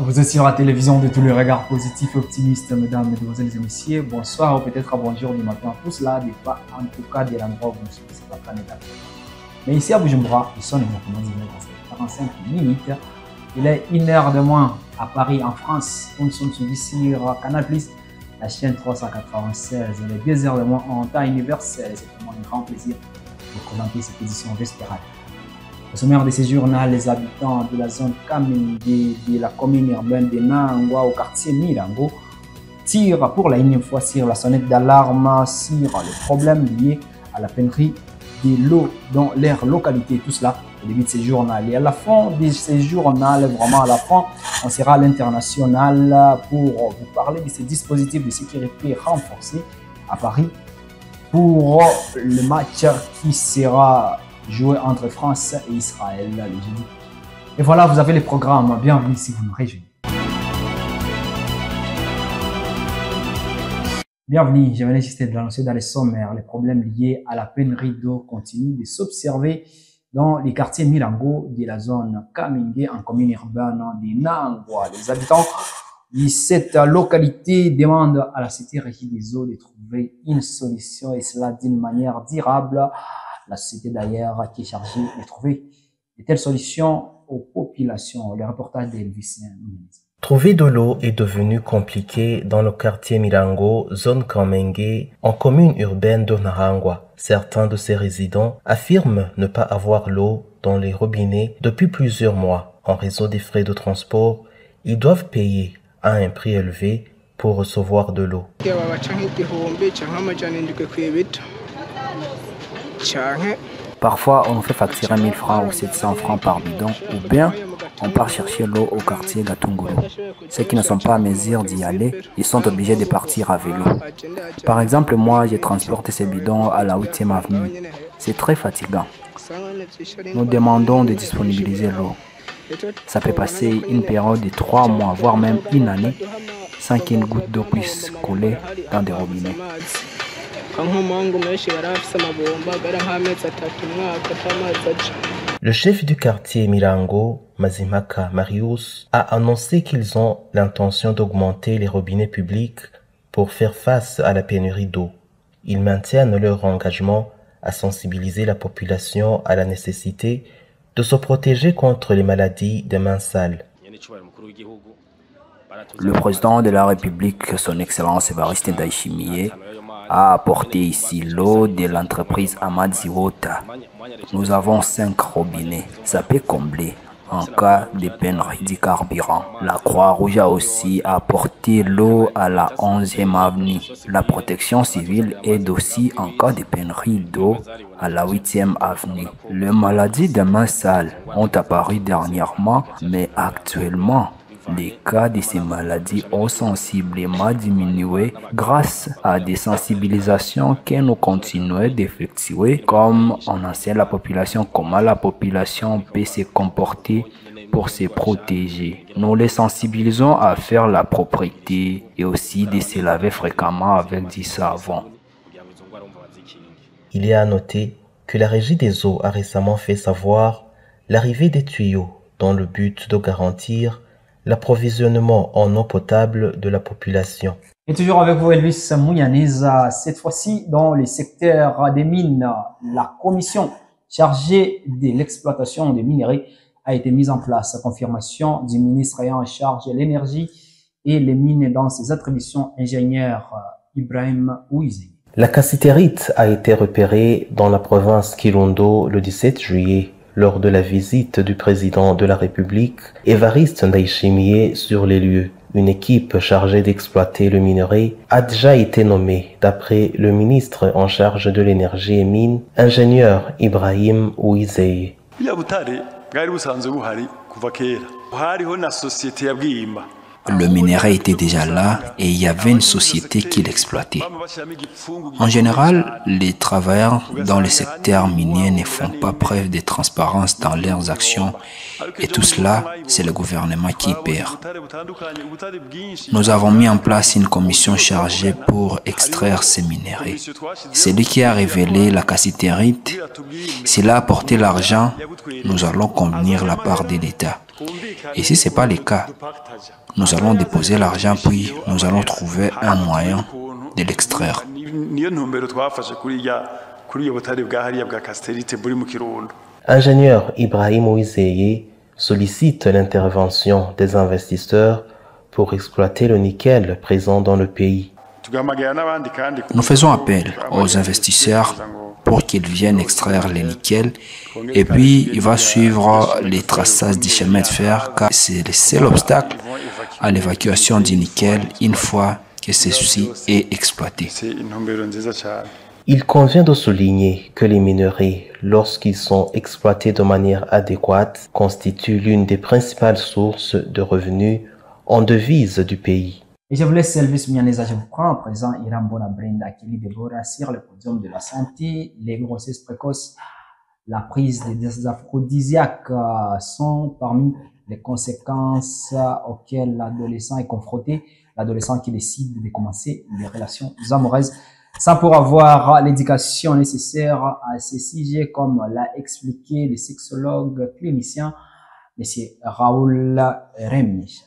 Vous êtes sur la télévision de tous les regards positifs et optimistes, mesdames, mesdemoiselles et messieurs. Bonsoir ou peut-être bonjour du matin. Tout cela dépend en tout cas de l'endroit où vous suivez cette planète. Mais ici à Bujumbura, il sonne exactement 45 minutes. Il est 1h de moins à Paris, en France. Nous sommes sur Canal+, la chaîne 396. Les 2 heures de moins en temps universel. C'est vraiment un grand plaisir de présenter cette édition vespérale. Au sommaire de ces journaux, les habitants de la zone Kamenge de la commune urbaine de Nangwa au quartier Mirango tirent pour la énième fois sur la sonnette d'alarme sur les problèmes liés à la pénurie de l'eau dans leur localité. Tout cela au début de ces journaux. Et à la fin de ces journaux, vraiment à la fin, on sera à l'international pour vous parler de ces dispositifs de sécurité renforcés à Paris pour le match qui sera joué entre France et Israël le jeudi. Et voilà, vous avez les programmes. Bienvenue si vous nous rejoignez. Bienvenue, je venais juste d'annoncer dans les sommaires les problèmes liés à la pénurie d'eau continuent de s'observer dans les quartiers Mirango de la zone Kamenge en commune urbaine de Nangwa. Les habitants de cette localité demandent à la Société Régie des eaux de trouver une solution et cela d'une manière durable. La société d'ailleurs qui est chargée de trouver de telles solutions aux populations. Le reportage d'Elvis. Trouver de l'eau est devenu compliqué dans le quartier Mirango, zone Kamenge, en commune urbaine de Nahangwa. Certains de ses résidents affirment ne pas avoir l'eau dans les robinets depuis plusieurs mois. En raison des frais de transport, ils doivent payer à un prix élevé pour recevoir de l'eau. Parfois, on nous fait facturer 1000 francs ou 700 francs par bidon, ou bien on part chercher l'eau au quartier Gatunguru. Ceux qui ne sont pas à mesure d'y aller, ils sont obligés de partir à vélo. Par exemple, moi, j'ai transporté ces bidons à la 8e avenue. C'est très fatigant. Nous demandons de disponibiliser l'eau. Ça peut passer une période de 3 mois, voire même une année, sans qu'une goutte d'eau puisse couler dans des robinets. Le chef du quartier Mirango, Mazimaka Marius, a annoncé qu'ils ont l'intention d'augmenter les robinets publics pour faire face à la pénurie d'eau. Ils maintiennent leur engagement à sensibiliser la population à la nécessité de se protéger contre les maladies des mains sales. Le président de la République, son Excellence Evariste Ndayishimiye, a apporté ici l'eau de l'entreprise Amadzi Water. Nous avons 5 robinets. Ça peut combler en cas de pénurie du carburant. La Croix-Rouge a aussi apporté l'eau à la 11e avenue. La protection civile aide aussi en cas de pénurie d'eau à la 8e avenue. Les maladies des mains sales ont apparu dernièrement, mais actuellement, les cas de ces maladies ont sensiblement diminué grâce à des sensibilisations que nous continuons d'effectuer, comme on enseigne la population comment la population peut se comporter pour se protéger. Nous les sensibilisons à faire la propreté et aussi de se laver fréquemment avec du savon. Il est à noter que la Régie des eaux a récemment fait savoir l'arrivée des tuyaux dans le but de garantir l'approvisionnement en eau potable de la population. Et toujours avec vous, Elvis Mouyaniza, cette fois-ci dans le secteur des mines. La commission chargée de l'exploitation des minerais a été mise en place. Confirmation du ministre ayant en charge de l'énergie et les mines dans ses attributions, ingénieur Ibrahim Ouizé. La cassitérite a été repérée dans la province Kirundo le 17 juillet. Lors de la visite du président de la République, Evariste Ndayishimiye sur les lieux. Une équipe chargée d'exploiter le minerai a déjà été nommée, d'après le ministre en charge de l'énergie et mines, ingénieur Ibrahim Ouizeye. Le minerai était déjà là et il y avait une société qui l'exploitait. En général, les travailleurs dans le secteur minier ne font pas preuve de transparence dans leurs actions et tout cela, c'est le gouvernement qui perd. Nous avons mis en place une commission chargée pour extraire ces minerais. Celui qui a révélé la cassitérite, s'il a apporté l'argent, nous allons convenir la part de l'État. Et si ce n'est pas le cas, nous allons déposer l'argent puis nous allons trouver un moyen de l'extraire. Ingénieur Ibrahim Ouizeye sollicite l'intervention des investisseurs pour exploiter le nickel présent dans le pays. Nous faisons appel aux investisseurs pour qu'ils viennent extraire le nickel et puis il va suivre les traçages du chemin de fer car c'est le seul obstacle à l'évacuation du nickel une fois que ceci est exploité. Il convient de souligner que les minerais, lorsqu'ils sont exploités de manière adéquate, constituent l'une des principales sources de revenus en devises du pays. Et je vous laisse, Elvis Mianeza, je vous prends à présent Iram Bona Brenda Kelly Deborah sur le podium de la santé. Les grossesses précoces, la prise des aphrodisiaques sont parmi les conséquences auxquelles l'adolescent est confronté. L'adolescent qui décide de commencer des relations amoureuses sans pour avoir l'éducation nécessaire à ces sujets, comme l'a expliqué le sexologue clinicien, M. Raoul Remy.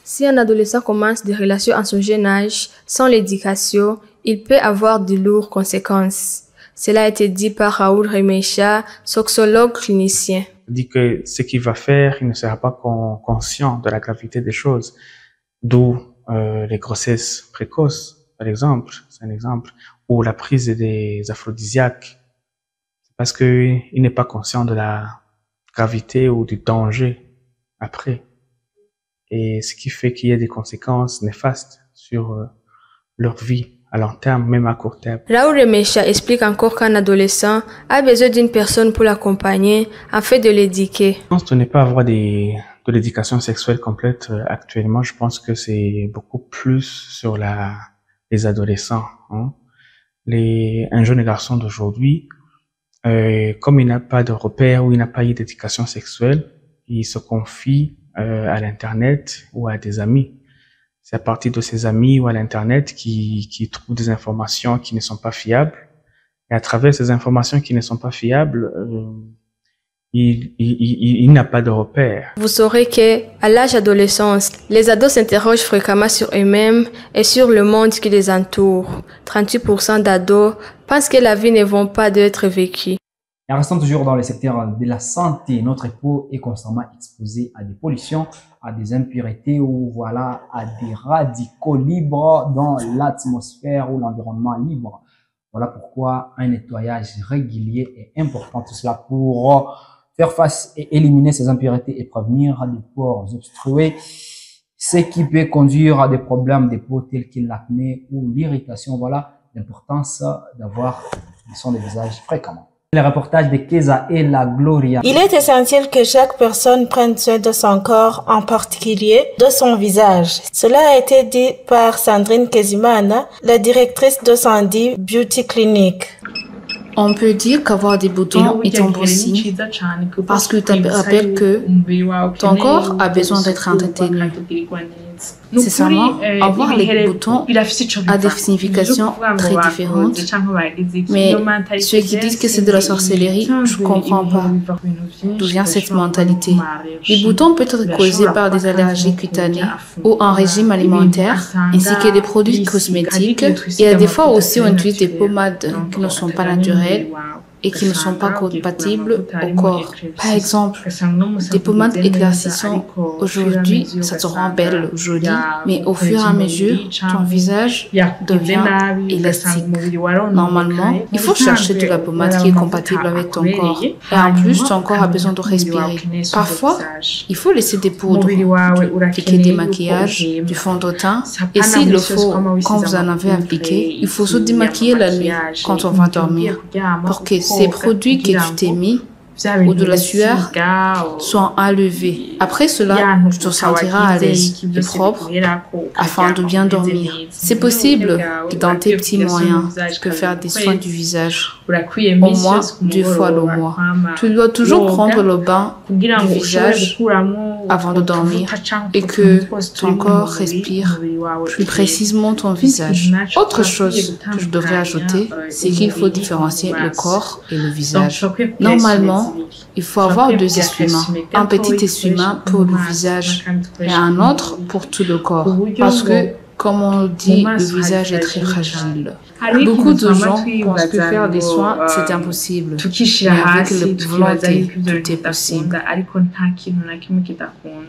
Si un adolescent commence des relations à son jeune âge sans l'éducation, il peut avoir de lourdes conséquences. Cela a été dit par Raoul Remecha, sexologue clinicien. Il dit que ce qu'il va faire, il ne sera pas conscient de la gravité des choses. D'où les grossesses précoces, par exemple, c'est un exemple, ou la prise des aphrodisiaques. Parce qu'il n'est pas conscient de la gravité ou du danger après. Et ce qui fait qu'il y a des conséquences néfastes sur leur vie à long terme, même à court terme. Raoul Remecha explique encore qu'un adolescent a besoin d'une personne pour l'accompagner afin de l'éduquer. Je pense que ne pas avoir de l'éducation sexuelle complète actuellement, je pense que c'est beaucoup plus sur les adolescents. Hein. Un jeune garçon d'aujourd'hui, comme il n'a pas de repère ou il n'a pas eu d'éducation sexuelle, il se confie à l'internet ou à des amis. C'est à partir de ses amis ou à l'internet qui trouvent des informations qui ne sont pas fiables. Et à travers ces informations qui ne sont pas fiables, il n'a pas de repère. Vous saurez que, à l'âge d'adolescence, les ados s'interrogent fréquemment sur eux-mêmes et sur le monde qui les entoure. 38% d'ados pensent que la vie ne vaut pas d'être vécue. Et restant toujours dans le secteur de la santé, notre peau est constamment exposée à des pollutions, à des impuretés ou voilà, à des radicaux libres dans l'atmosphère ou l'environnement libre. Voilà pourquoi un nettoyage régulier est important. Tout cela pour faire face et éliminer ces impuretés et prévenir des pores obstrués, ce qui peut conduire à des problèmes de peau tels que l'acné ou l'irritation. Voilà l'importance d'avoir le soin des visages fréquemment. Le reportage de Keza et la Gloria. Il est essentiel que chaque personne prenne soin de son corps, en particulier de son visage. Cela a été dit par Sandrine Kezimana, la directrice de Sandy Beauty Clinic. On peut dire qu'avoir des boutons est un bon signe parce que tu te rappelles que ton corps a besoin d'être entretenu. Nécessairement, avoir les boutons a des significations très différentes, mais ceux qui disent que c'est de la sorcellerie, je ne comprends pas d'où vient cette mentalité. Les boutons peuvent être causés par des allergies cutanées ou un régime alimentaire, ainsi que des produits cosmétiques, et à des fois aussi on utilise des pommades qui ne sont pas naturelles et qui ne sont pas compatibles au corps. Par exemple, des pommades éclaircissantes aujourd'hui, ça te rend belle, jolie, mais au fur et à mesure, ton visage devient élastique. Normalement, il faut chercher de la pommade qui est compatible avec ton corps. Et en plus, ton corps a besoin de respirer. Parfois, il faut laisser des poudres, appliquer des maquillages, du fond de teint. Et s'il le faut, quand vous en avez appliqué, il faut se démaquiller la nuit quand on va dormir pour que ces produits que tu t'es mis ou de la sueur soient enlevés. Après cela, tu te sentiras à l'aise et propre afin de bien dormir. C'est possible que dans tes petits moyens, tu peux faire des soins du visage. au moins 2 fois le mois. Tu dois toujours prendre le bain du visage avant de dormir et que ton corps respire plus précisément ton visage. Autre chose que je devrais ajouter, c'est qu'il faut différencier le corps et le visage. Normalement, il faut avoir 2 essuie-mains. Un petit essuie-main pour le visage et un autre pour tout le corps. Parce que, comme on le dit, le visage est très fragile. Beaucoup de gens pensent que faire des soins, c'est impossible. Mais avec la volonté, tout est possible.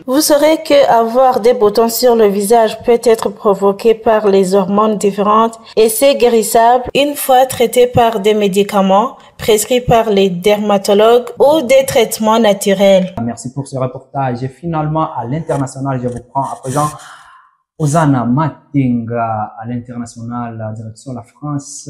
Vous saurez que avoir des boutons sur le visage peut être provoqué par les hormones différentes et c'est guérissable une fois traité par des médicaments prescrits par les dermatologues ou des traitements naturels. Merci pour ce reportage. Et finalement, à l'international, je vous prends à présent Ozana Matinga à l'international, direction la France,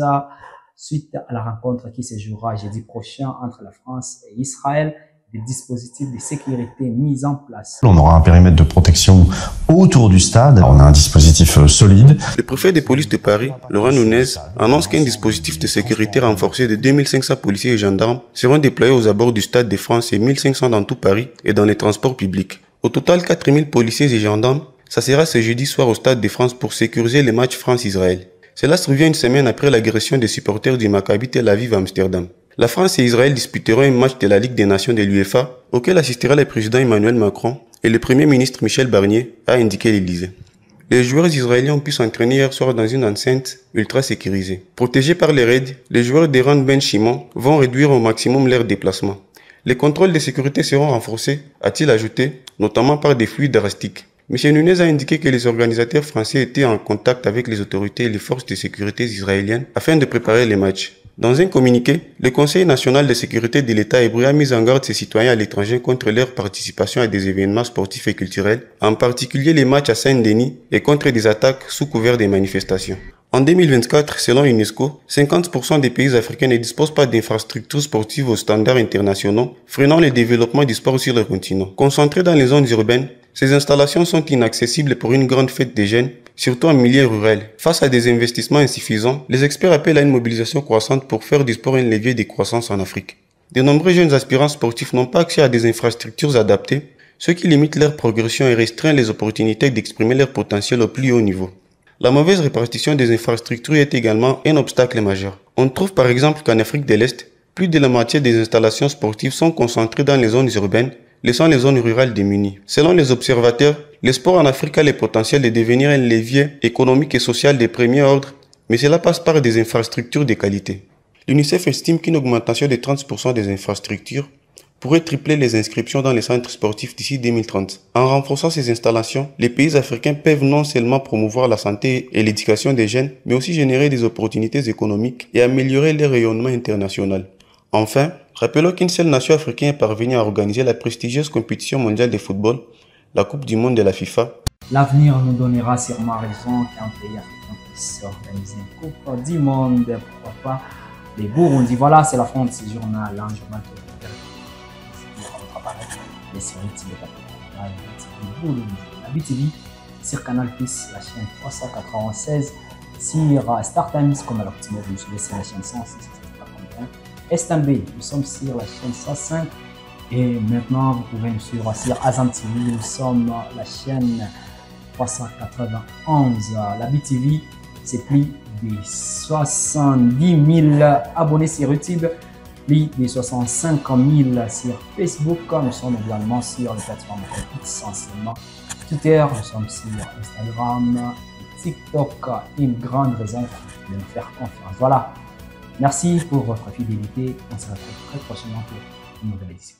suite à la rencontre qui se jouera jeudi prochain entre la France et Israël, des dispositifs de sécurité mis en place. On aura un périmètre de protection autour du stade. On a un dispositif solide. Le préfet de police de Paris, Laurent Nunez, annonce qu'un dispositif de sécurité renforcé de 2500 policiers et gendarmes seront déployés aux abords du stade de France et 1500 dans tout Paris et dans les transports publics. Au total, 4000 policiers et gendarmes. Ça sera ce jeudi soir au Stade de France pour sécuriser les matchs France-Israël. Cela survient une semaine après l'agression des supporters du Maccabi Tel Aviv à Amsterdam. La France et Israël disputeront un match de la Ligue des Nations de l'UEFA auquel assistera le président Emmanuel Macron et le premier ministre Michel Barnier, a indiqué l'Élysée. Les joueurs israéliens ont pu s'entraîner hier soir dans une enceinte ultra sécurisée. Protégés par les raids, les joueurs d'Eran Ben Shimon vont réduire au maximum leurs déplacements. Les contrôles de sécurité seront renforcés, a-t-il ajouté, notamment par des fluides drastiques. M. Nunez a indiqué que les organisateurs français étaient en contact avec les autorités et les forces de sécurité israéliennes afin de préparer les matchs. Dans un communiqué, le Conseil national de sécurité de l'État hébreu a mis en garde ses citoyens à l'étranger contre leur participation à des événements sportifs et culturels, en particulier les matchs à Saint-Denis et contre des attaques sous couvert des manifestations. En 2024, selon l'UNESCO, 50% des pays africains ne disposent pas d'infrastructures sportives aux standards internationaux, freinant le développement du sport sur le continent. Concentrés dans les zones urbaines, ces installations sont inaccessibles pour une grande fête des jeunes, surtout en milieu rural. Face à des investissements insuffisants, les experts appellent à une mobilisation croissante pour faire du sport un levier de croissance en Afrique. De nombreux jeunes aspirants sportifs n'ont pas accès à des infrastructures adaptées, ce qui limite leur progression et restreint les opportunités d'exprimer leur potentiel au plus haut niveau. La mauvaise répartition des infrastructures est également un obstacle majeur. On trouve par exemple qu'en Afrique de l'Est, plus de la moitié des installations sportives sont concentrées dans les zones urbaines, laissant les zones rurales démunies. Selon les observateurs, le sport en Afrique a le potentiel de devenir un levier économique et social de premier ordre, mais cela passe par des infrastructures de qualité. L'UNICEF estime qu'une augmentation de 30% des infrastructures pourrait tripler les inscriptions dans les centres sportifs d'ici 2030. En renforçant ces installations, les pays africains peuvent non seulement promouvoir la santé et l'éducation des jeunes, mais aussi générer des opportunités économiques et améliorer leur rayonnement international. Enfin, rappelons qu'une seule nation africaine est parvenue à organiser la prestigieuse compétition mondiale de football, la Coupe du Monde de la FIFA. L'avenir nous donnera sûrement raison qu'un pays africain puisse organiser une Coupe du Monde, pourquoi pas les Burundi. Voilà, c'est la fin de ce journal, un journal qui les séries la BTV sur Canal+, la chaîne 396, sur Star Times comme à l'optimum, vous suivez sur la chaîne 106, STMB, nous sommes sur la chaîne 105 et maintenant vous pouvez nous suivre sur Azam TV, nous sommes la chaîne 391. La BTV, c'est plus de 70 000 abonnés sur YouTube, plus de 65 000 sur Facebook. Nous sommes également sur les plateformes essentiellement Twitter, nous sommes sur Instagram, TikTok. Une grande raison de nous faire confiance. Voilà. Merci pour votre fidélité. On se retrouve très prochainement pour une nouvelle édition.